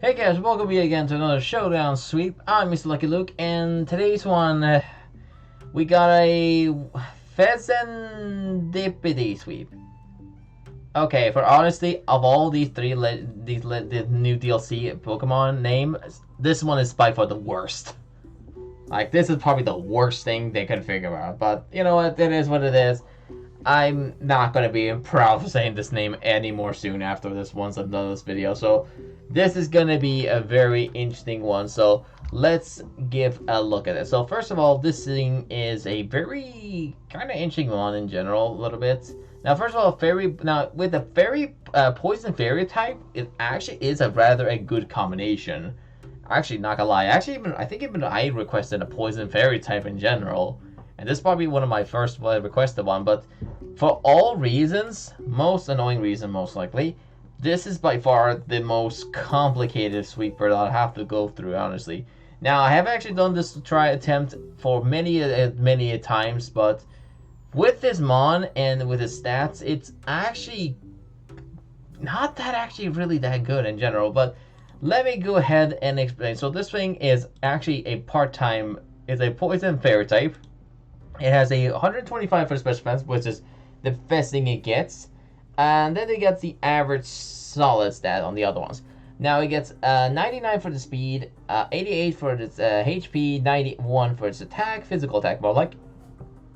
Hey guys, welcome you again to another Showdown sweep. I'm Mr. Lucky Luke, and today's one, we got a Fezandipiti sweep. Okay, for honesty, of all these the new DLC Pokemon names, this one is by far the worst. Like, this is probably the worst thing they could figure out. But, you know what, it is what it is. I'm not going to be proud of saying this name anymore soon after this once I'm done this video. So this is going to be a very interesting one. So let's give a look at it. So first of all, this thing is a very kind of interesting one in general, a little bit. Now, first of all, with the fairy poison fairy type, it actually is a rather a good combination. Actually, not gonna lie, I think even I requested a poison fairy type in general. And this is probably one of my first requested one, but for all reasons, most annoying reason most likely, this is by far the most complicated sweeper that I'll have to go through, honestly. Now, I have actually done this attempt for many times, but with this mon and with his stats, it's actually not that actually really that good in general, but let me go ahead and explain. So this thing is actually a part-time, is a poison fairy type. It has a 125 for the special defense, which is the best thing it gets. And then it gets the average solid stat on the other ones. Now it gets 99 for the speed, 88 for its HP, 91 for its physical attack more like.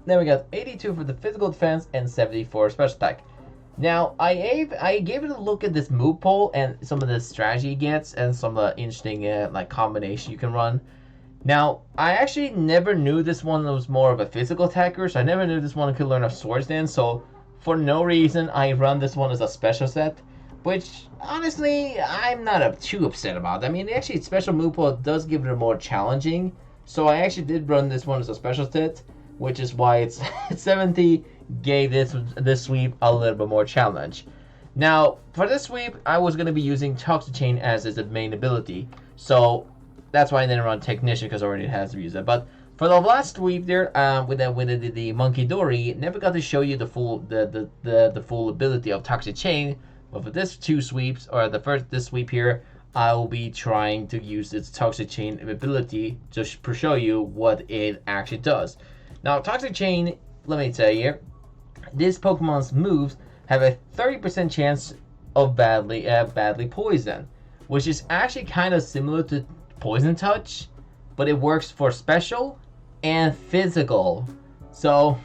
Then we got 82 for the physical defense and 70 for special attack. Now I gave it a look at this move pool and some of the strategy it gets and some of the interesting like combination you can run. Now, I actually never knew this one was more of a physical attacker, so I never knew this one could learn a Swords Dance, so for no reason, I run this one as a special set, which, honestly, I'm not too upset about. I mean, actually, special move pool does give it a more challenging, so I actually did run this one as a special set, which is why it's 70 gave this sweep a little bit more challenge. Now, for this sweep, I was going to be using Toxic Chain as its main ability, so that's why I didn't run Technician, because I already has to use it. But for the last sweep there, with the Monkey Dory, never got to show you the full ability of Toxic Chain. But for this two sweeps, or this sweep here, I will be trying to use its Toxic Chain ability to show you what it actually does. Now, Toxic Chain, let me tell you, this Pokemon's moves have a 30% chance of badly poison, which is actually kind of similar to Poison Touch, but it works for special and physical. So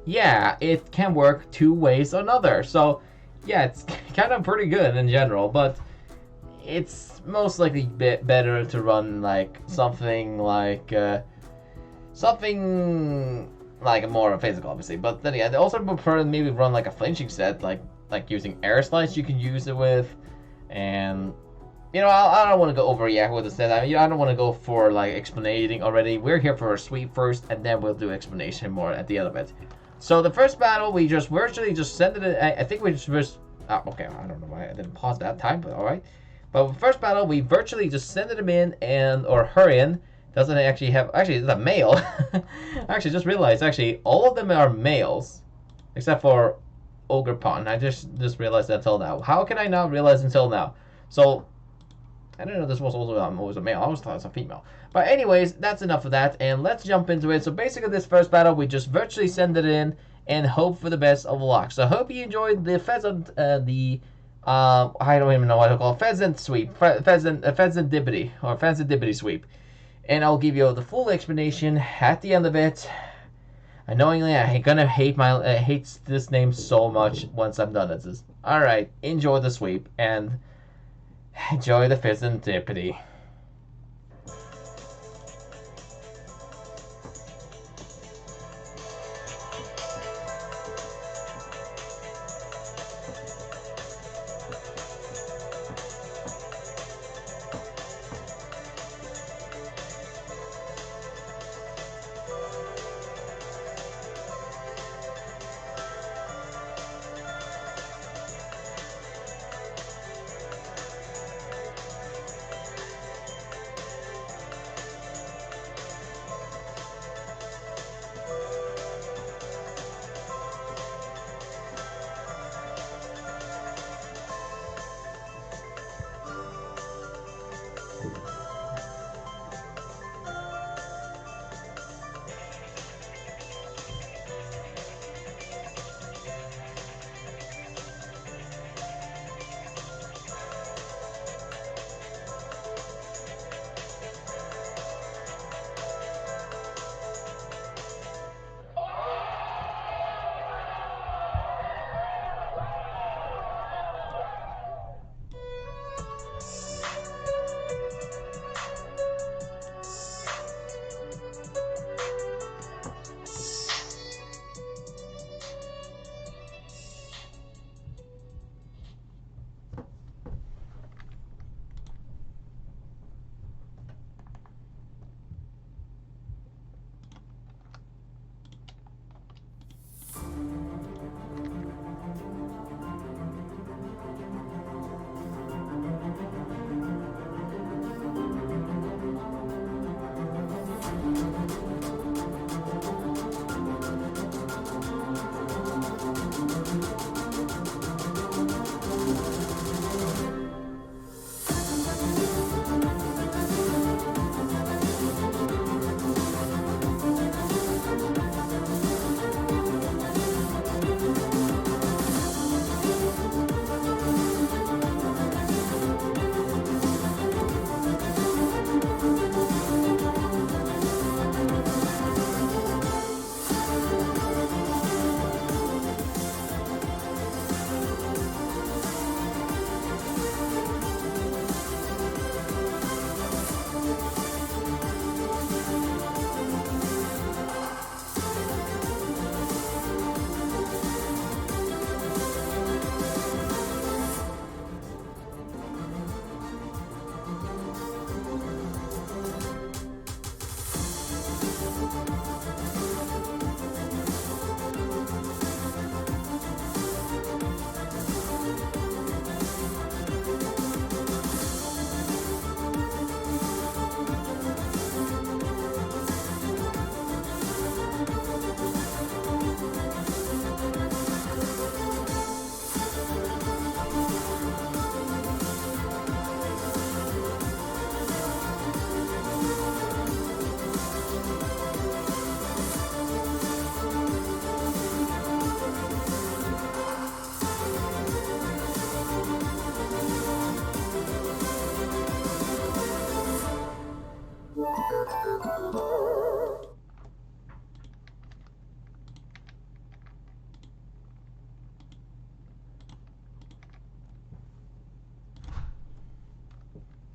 yeah, it can work two ways or another. So yeah, it's kind of pretty good in general, but it's most likely better to run like something like more physical, obviously. But then yeah, they also prefer maybe run like a flinching set, like using Air Slice you can use it with, and you know, I don't want to go overreact with the set. I mean, I don't want to go for like explaining already. We're here for a sweep first, and then we'll do explanation more at the end of it. So the first battle, we just virtually just sent it. I think we just okay, I don't know why I didn't pause that time, but all right. But the first battle, we virtually just sent him in or her in. Doesn't actually have it's a male. Actually, just realized all of them are males, except for Ogre Pond. I just realized that until now. How can I not realize until now? So I didn't know this was also a male. I always thought it was a female. But anyways, that's enough of that, and let's jump into it. So basically, this first battle, we just virtually send it in and hope for the best of luck. So I hope you enjoyed the pheasant, I don't even know what to call it, pheasant sweep, Fezandipiti sweep. And I'll give you the full explanation at the end of it. Annoyingly, I'm gonna hate this name so much once I'm done with this. All right, enjoy the sweep and enjoy the Fezandipiti.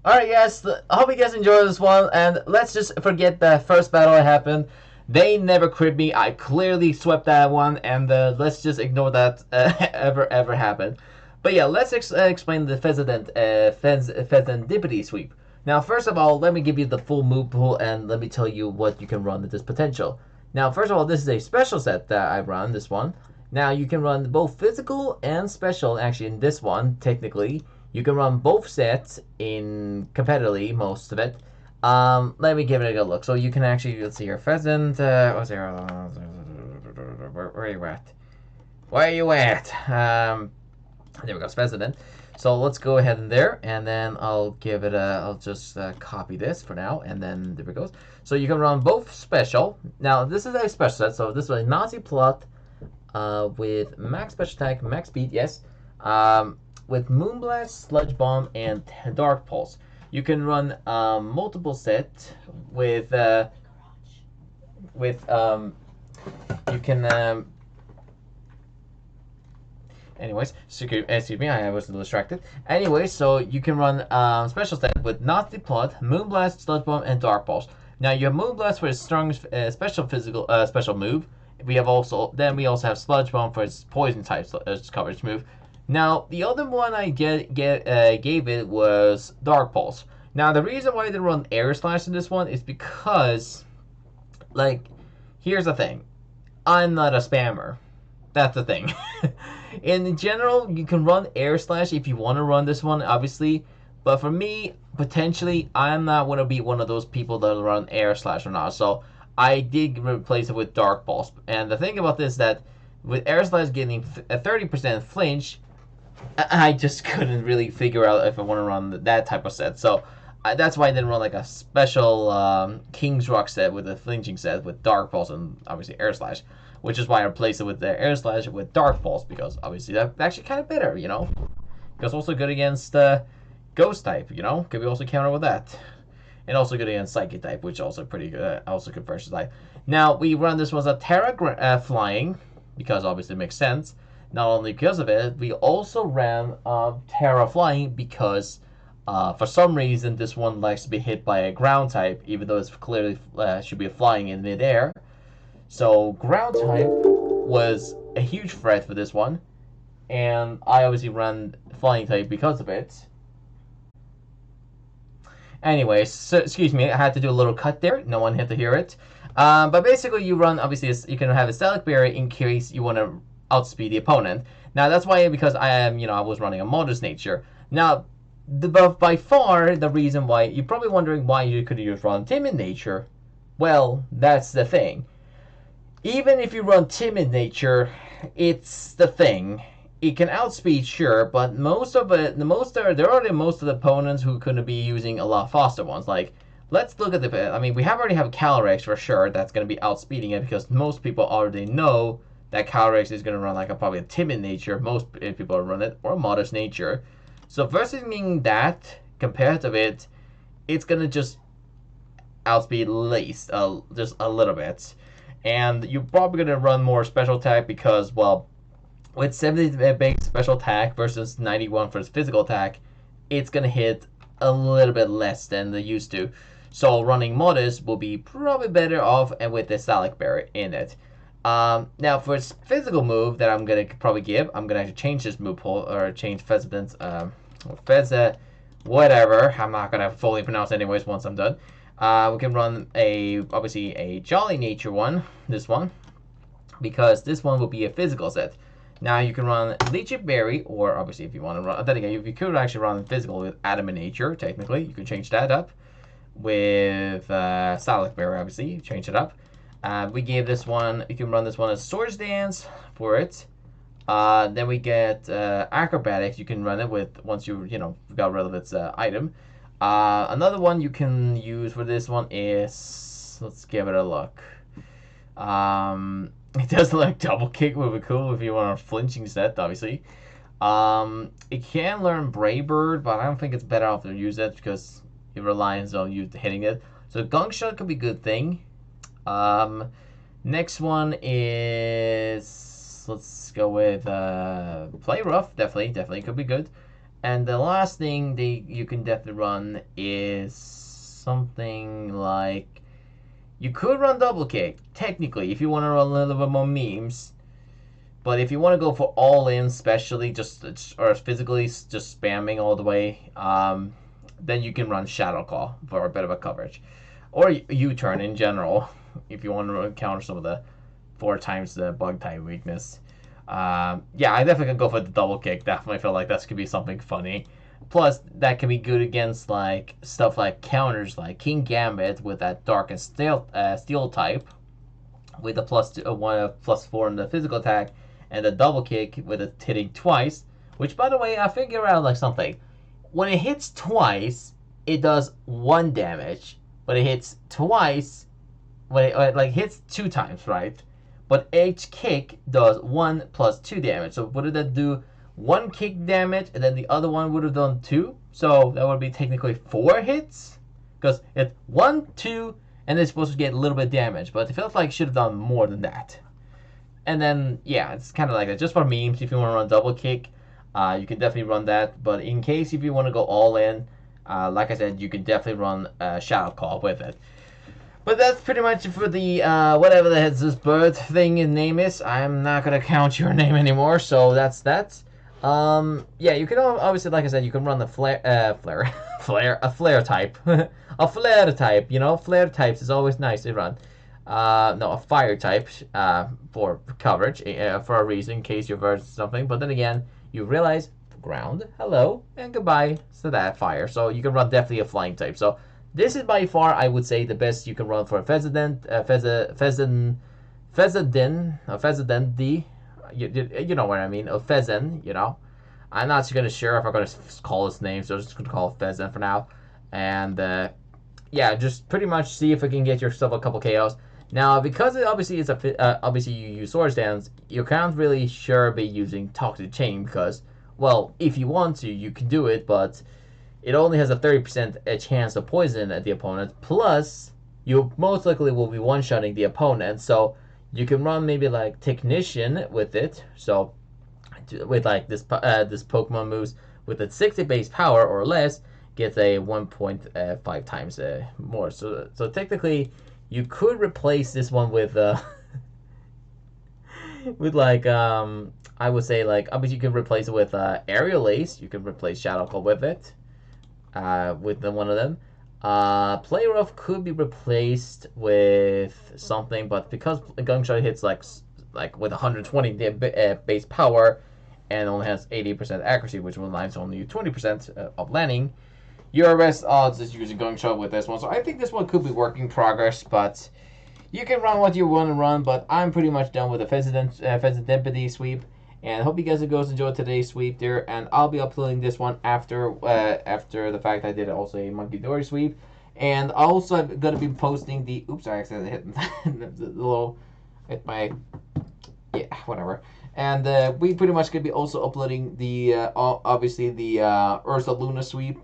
Alright, guys, I hope you guys enjoyed this one, and let's just forget the first battle that happened. They never crit me. I clearly swept that one, and let's just ignore that ever happened. But yeah, let's explain the Fezandipiti sweep. Now, first of all, let me give you the full move pool, and let me tell you what you can run with this potential. Now, first of all, this is a special set that I run, this one. Now, you can run both physical and special, actually, in this one, technically. You can run both sets in competitively, most of it. Let me give it a good look. So you can actually, let's see here, Pheasant, what's there? Where are you at? Where are you at? There we go, Pheasant. So let's go ahead and there, and then I'll give it a, I'll just copy this for now, and then there it goes. So you can run both special. Now, this is a special set, so this is a Nazi plot with max special attack, max speed, yes. With Moonblast, Sludge Bomb, and Dark Pulse. You can run multiple sets with you can anyways, excuse me, I was distracted. Anyways, so you can run special set with Nazi Plot, Moonblast, Sludge Bomb, and Dark Pulse. Now you have Moonblast for its strongest special physical special move. We also have Sludge Bomb for its poison type coverage move. Now, the other one I gave it was Dark Pulse. Now, the reason why I didn't run Air Slash in this one is because, like, here's the thing. I'm not a spammer. That's the thing. In general, you can run Air Slash if you want to run this one, obviously. But for me, potentially, I'm not going to be one of those people that run Air Slash or not. So, I did replace it with Dark Pulse. And the thing about this is that with Air Slash getting a 30% flinch, I just couldn't really figure out if I want to run that type of set. So that's why I didn't run like a special King's Rock set with a flinching set with Dark Pulse and obviously Air Slash, which is why I replaced it with the Air Slash with Dark Pulse, because obviously that's actually kind of better, you know. Because also good against Ghost type, you know. Could be also counter with that. And also good against Psychic type, which also pretty good. Also good versus type. Now we run this was a Terra Flying, because obviously it makes sense. Not only because of it, we also ran Terra Flying because for some reason this one likes to be hit by a ground type, even though it's clearly should be flying in midair. So ground type was a huge threat for this one, and I obviously ran flying type because of it. Anyways, so, excuse me, I had to do a little cut there. No one had to hear it. But basically, you run, obviously, you can have a Static Barrier in case you want to outspeed the opponent. Now, that's why, because I am, I was running a Modest Nature. Now, by far, the reason why, you're probably wondering why you could use run Timid Nature. Well, that's the thing. Even if you run Timid Nature, it's the thing. It can outspeed, sure, but most of the opponents who could be using a lot faster ones. Like, let's look at we already have Calyrex for sure that's going to be outspeeding it, because most people already know that Calyrex is going to run like probably a Timid Nature. Most people run it, or a Modest Nature. So versus meaning that, compared to it, it's going to just outspeed at least just a little bit. And you're probably going to run more special attack because, well, with 70 base special attack versus 91 for its physical attack, it's going to hit a little bit less than they used to. So running Modest will be probably better off and with the Static Barrier in it. Now for its physical move that I'm going to probably give, I'm going to actually change this move pool, or change Fezand's, whatever. I'm not going to fully pronounce it anyways once I'm done. We can run obviously a Jolly Nature one, this one, because this one will be a physical set. Now you can run Legion Berry, or obviously if you want to run, then again, if you could actually run physical with Adamant Nature, technically, you can change that up. With Static Barrier, obviously, change it up. We gave this one, you can run this one as Swords Dance for it. Then we get Acrobatics, you can run it with, once you got rid of its item. Another one you can use for this one is, let's give it a look. It does look like Double Kick would be cool if you want a flinching set, obviously. It can learn Brave Bird, but I don't think it's better off to use it because it relies on you hitting it. So Gunk Shot could be a good thing. Next one is, let's go with Play Rough. Definitely could be good. And the last thing you can definitely run is something like you could run double kick technically if you want to run a little bit more memes. But if you want to go for all in, especially just or physically just spamming all the way, then you can run Shadow Call for a bit of a coverage, or U-turn in general if you want to counter some of the 4 times the bug type weakness. Yeah, I definitely can go for the double kick. Definitely feel like that could be something funny. Plus, that can be good against like stuff like counters like King Gambit with that dark and steel type, with a +4 in the physical attack, and the double kick with it hitting twice. Which, by the way, I figure out like something. When it hits twice, it does 1 damage. When it hits twice, when it like hits 2 times, right? But each kick does 1 plus 2 damage. So would that do 1 kick damage, and then the other one would have done 2? So that would be technically 4 hits, because it's 1, 2, and it's supposed to get a little bit of damage. But it feels like it should have done more than that. And then, yeah, it's kind of like that. Just for memes, if you want to run double kick, you can definitely run that. But in case if you want to go all in, like I said, you can definitely run Shadow Call with it. But that's pretty much for the whatever the heck this bird thing in name is. I'm not gonna count your name anymore, so that's that. Yeah, you can obviously, like I said, you can run the flare type, a flare type. You know, flare types is always nice to run. No, a fire type for coverage for a reason, in case you're versus something. But then again, you realize ground, hello, and goodbye to that fire. So you can run definitely a flying type. So this is by far, I would say, the best you can run for a Fezandin. You know what I mean, a Fezan. You know, I'm not gonna sure if I'm gonna call his name, so I'm just gonna call it Fezan for now. And yeah, just pretty much see if we can get yourself a couple KOs. Now, because it obviously is obviously you use sword stance, you can't really sure be using Toxic Chain because, well, if you want to, you can do it, but it only has a 30% chance of poison at the opponent. Plus, you most likely will be one-shotting the opponent, so you can run maybe like Technician with it. So, with like this Pokemon moves with a 60 base power or less, gets a 1.5 times more. So technically, you could replace this one with with like I would say like obviously you could replace it with Aerial Ace. You could replace Shadow Call with it, with one of them. Play Rough could be replaced with something, but because Gunshot hits like with 120 base power and only has 80% accuracy, which will allow only 20% of landing, your best odds is using Gunshot with this one. So I think this one could be work in progress, but you can run what you want to run. But I'm pretty much done with the Fezandipiti sweep. And I hope you guys enjoyed today's sweep there. And I'll be uploading this one after the fact I did also a Monkey Dory sweep. And also I'm going to be posting the... Oops, I accidentally hit the little... Hit my... Yeah, whatever. And we pretty much going to be also uploading the... obviously the Ursa Luna sweep.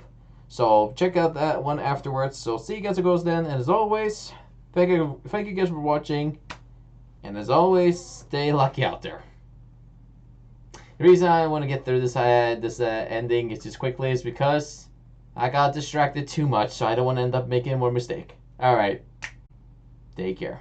So check out that one afterwards. So see you guys then. And as always, thank you guys for watching. And as always, stay lucky out there. The reason I want to get through this ending is just quickly is because I got distracted too much. So I don't want to end up making more mistake. Alright. Take care.